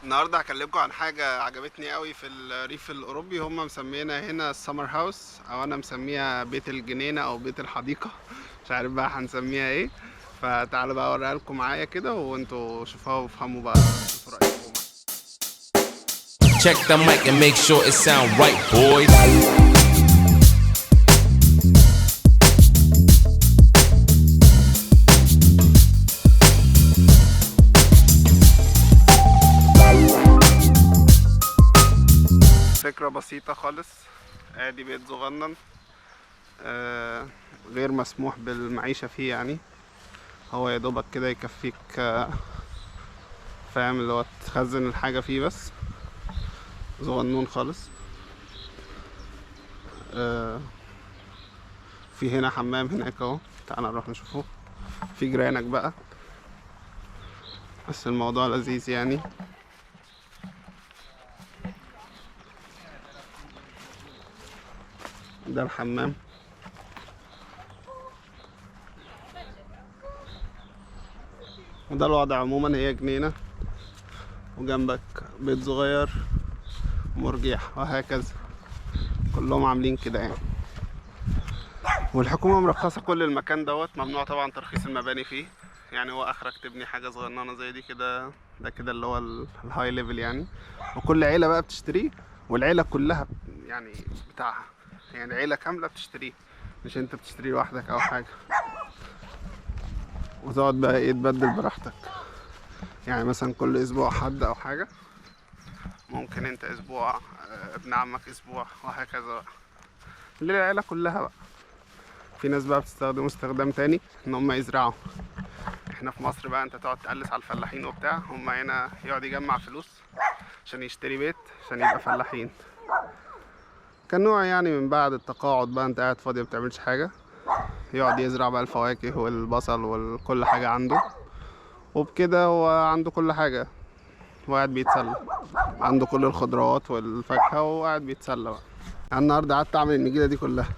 النهارده هكلمكم عن حاجه عجبتني قوي في الريف الاوروبي. هم مسمينها هنا السمر هاوس، او انا مسميها بيت الجنينه او بيت الحديقه. مش عارف بقى هنسميها ايه. فتعالوا بقى اوريها لكم معايا كده وانتوا شوفوها وافهموا بقى شوفوا رايكم. Check the mic and make sure it sound right, boys. فكرة بسيطة خالص. ادي بيت صغنن غير مسموح بالمعيشة فيه يعني. هو يا دوبك كده يكفيك فاهم، اللي هو تخزن الحاجة فيه بس. صغنون خالص. في هنا حمام هناك اهو، تعالى نروح نشوفه. في جيرانك بقى، بس الموضوع لذيذ يعني. ده الحمام. وده الوضع عموما، هي جنينة وجنبك بيت صغير مرجيح وهكذا. كلهم عاملين كده يعني. والحكومة مرخصة كل المكان دوت. ممنوع طبعا ترخيص المباني فيه، يعني هو اخرك تبني حاجة صغننة زي دي كده. ده كده اللي هو الهاي ليفل يعني. وكل عيلة بقى بتشتريه، والعيلة كلها يعني بتاعها، يعني عيلة كاملة بتشتريه، مش انت بتشتريه لوحدك او حاجة. وتقعد بقى ايه تبدل براحتك، يعني مثلا كل اسبوع حد او حاجة، ممكن انت اسبوع ابن عمك اسبوع وهكذا بقى، للعيلة كلها بقى. في ناس بقى بتستخدمه استخدام تاني، ان هم يزرعوا. احنا في مصر بقى انت تقعد تقلس على الفلاحين وبتاع، هم هنا يقعد يجمع فلوس عشان يشتري بيت عشان يبقى فلاحين. كان نوع يعني من بعد التقاعد بقى، انت قاعد فاضي مبتعملش حاجة، يقعد يزرع بقى الفواكه والبصل وكل حاجة عنده. وبكده هو عنده كل حاجة وقاعد بيتسلى، عنده كل الخضروات والفاكهة وقاعد بيتسلى بقى. أنا النهاردة قعدت أعمل النجيلة دي كلها.